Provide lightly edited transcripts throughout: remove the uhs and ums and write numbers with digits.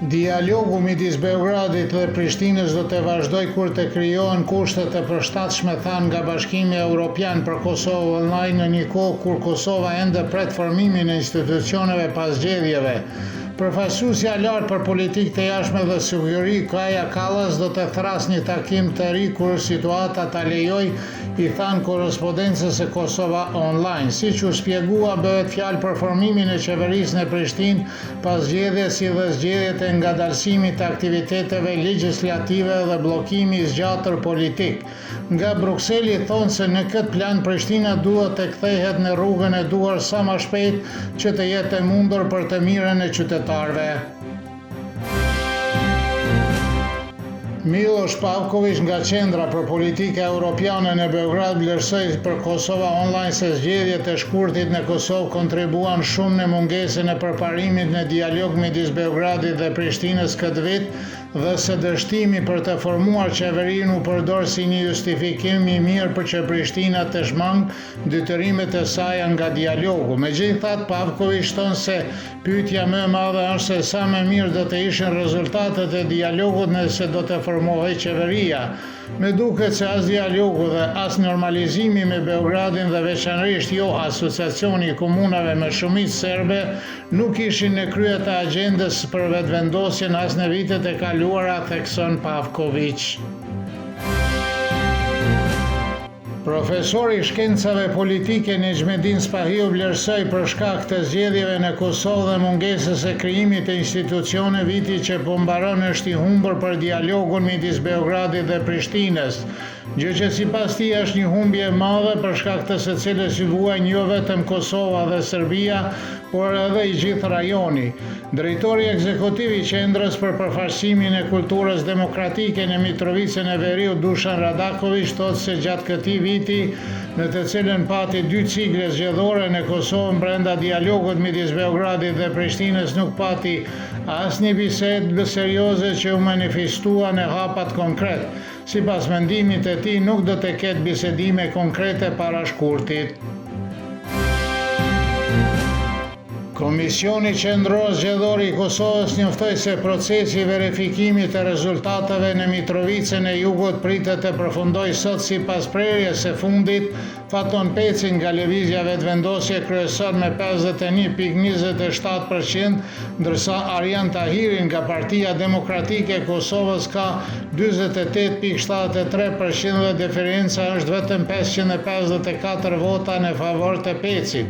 Dialogu midis Beogradit dhe Prishtinës do të vazhdoj kur të krijohen kushtet e përshtatshme, than nga Bashkimi Evropian për Kosovë Online në një kohë kur Kosova ende pret formimin e institucioneve pas zgjedhjeve. Përfaqësuesja lartë për politikë të jashtme dhe siguri Kaja Kallas do të thrasë një takim të ri kur situata ta lejoj, i than korrespondencës e Kosova Online. Siç u shpjegua, bëhet fjalë për formimin e qeverisë në Prishtinë pas zgjedhjes si dhe zgjedhjet e ngadalësimit të aktiviteteve legjislative dhe bllokimi i zgjatër politik. Nga Brukseli thonë se në këtë plan Prishtina duhet të kthehet në rrugën e duhur sa më shpejt që të jetë e mundur për të mirën e qytetarëve. Miloš Pavković nga Qendra për Politikë Europiane në Beograd vlerësoi për Kosova Online se zgjedhjet e shkurtit në Kosovë kontribuan shumë në mungesën e përparimit në dialog midis Beogradit dhe Prishtinës këtë vit dhe se dështimi për të formuar qeverinë u përdor si një justifikim i mirë për që Prishtina të shmangë detyrimet e saj nga dialogu. Megjithatë, Pavković thonë se pyetja më e madhe është se sa më mirë do të ishin rezultatet e dialogut nëse do të formohej qeveria. Me duket se as dialogu dhe as normalizimi me Beogradin dhe veçanërisht jo asociacioni i komunave me shumicë serbe nuk ishin në krye të agjendës për vetëvendosjen as në vitet e kaluara, thekson Pavković. Profesori i shkencave politike Nejmedin Spahiu vlerësoi për shkak të zgjedhjeve në Kosovë dhe mungesës së krijimit të institucione viti që po mbaron është i humbur për dialogun midis Beogradit dhe Prishtinës, gjë që sipas tij është një humbje e madhe për shkak të së cilës i vuajnë jo vetëm Kosova dhe Serbia, por edhe i gjithë rajoni. Drejtori ekzekutiv i Qendrës për përfaqësimin e kulturës demokratike në Mitrovicën e Veriut, Dušan Radaković, thotë se gjatë këtij viti, në të cilën pati 2 cikle zgjedhore në Kosovë brenda dialogut midis Beogradit dhe Prishtinës, nuk pati asnjë bisedë serioze që u manifestua në hapat konkret. Sipas mendimit të tij, nuk do të ketë bisedime konkrete para shkurtit. Komisioni Qendror Zgjedhor i Kosovës njoftoi se procesi i verifikimit të rezultateve në Mitrovicën e Jugut pritet të përfundojë sot sipas prerjes së fundit. Faton Peci nga Lëvizja Vetëvendosje kryesor me 51.27%, ndërsa Arjan Tahiri nga Partia Demokratike e Kosovës ka 48.73% dhe diferenca është vetëm 554 vota në favor të Pecit.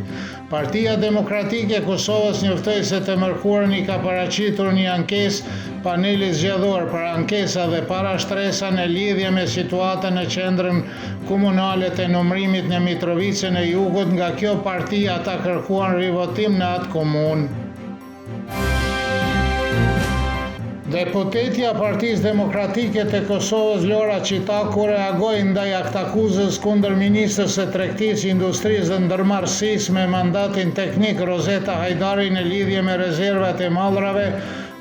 Partia Demokratike e Kosovës njoftoi se të mërkurën i ka paraqitur një ankesë panelit zgjedhor për ankesa dhe parashtresa në lidhje me situatën në qendrën komunale të numërimit në Mitrovicën e Jugut. Nga kjo parti ata kërkuan rivotim në atë komunë. Deputetja Partisë Demokratike të Kosovës Lora Qitaku reagoi ndaj aktakuzës kundër ministrës së Tregtisë, Industrisë dhe Ndërmarrësisë me mandatin teknik Rozeta Hajdari në lidhje me rezervat e mallrave,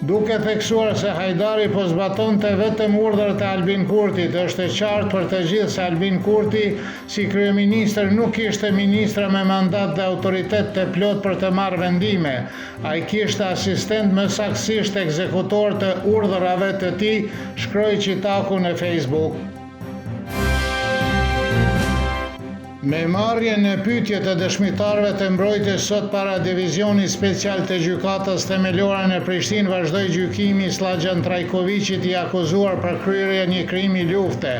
duke theksuar se Hajdari po zbatonte vetëm urdhrat e Albin Kurtit. Është e qartë për të gjithë se Albin Kurti si kryeministër nuk ishte ministra me mandat dhe autoritet të plot për të marrë vendime. Ai kishte asistent, më saktësisht ekzekutor të urdhrave të tij, shkroi Qitaku në Facebook. Me marrjen në pyetje të dëshmitarëve të mbrojtjes sot para divizionit special të gjykatës themelore në Prishtinë vazhdoi gjykimi i Slaxhan Trajkovićit i akuzuar për kryerjen e një krimi lufte.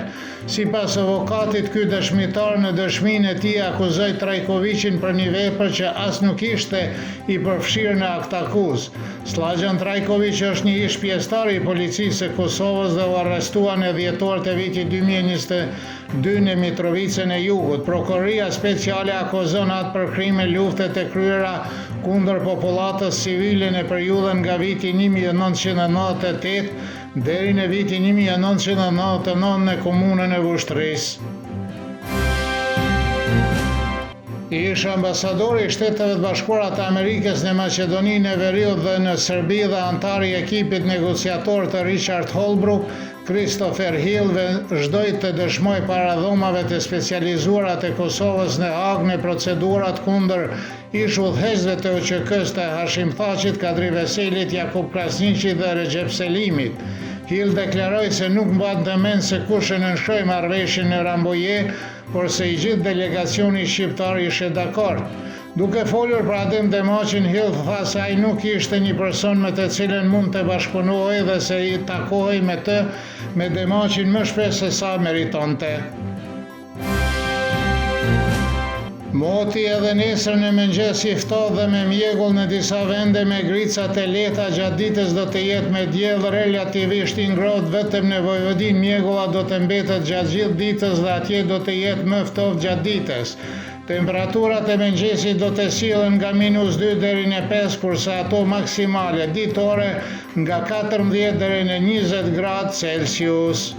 Sipas avokatit, ky dëshmitar në dëshminë e tij akuzoi Trajkovićin për një vepër që as nuk ishte i përfshirë në aktakuzë. Slaxhan Trajković është një ish pjesëtar i policisë së Kosovës dhe u arrestua në dhjetor të vitit 2022 në Mitrovicën e Jugut. Prokuroria speciale akuzon atë për krime lufte të kryera kundër popullatës civile në periudhën nga viti 1998 deri në vitin 1999 në komunën e Vushtrisë. Ish ambasadori i Shteteve të Bashkuara të Amerikës në Maqedoninë e Veriut dhe në Serbi dhe antari i ekipit negociator të Richard Holbrooke Christopher Hill vazhdoi të dëshmoj para dhomave të specializuara të Kosovës në Hag në procedurat kundër ish udhëheqësve të OÇK-s të Hashim Thaqit, Kadri Veselit, Jakub Krasniqit dhe Recep Selimit. Hill deklaroi se nuk mban të mend se kush e nënshoi marrëveshjen në Rambouillet, por se i gjithë delegacioni shqiptar ishte dakord. Duke folur për Adem Demaçin, Hill tha se ai nuk ishte një person me të cilën mund të bashkëpunohej dhe se i takohej me Demaçin më shpesh se sa meritonte. Moti edhe nesër në mëngjes i ftohtë dhe me mjegull në disa vende me grica të lehta gjatë ditës do të jetë me diell relativisht i ngrohtë, vetëm në Vojvodin mjegulla do të mbetet gjatë gjithë ditës dhe atje do të jetë më ftohtë gjatë ditës. Temperaturat e mëngjesit do të sillen nga -2 deri në 5, kurse ato maksimale ditore nga 14 deri në 20 gradë Celsius.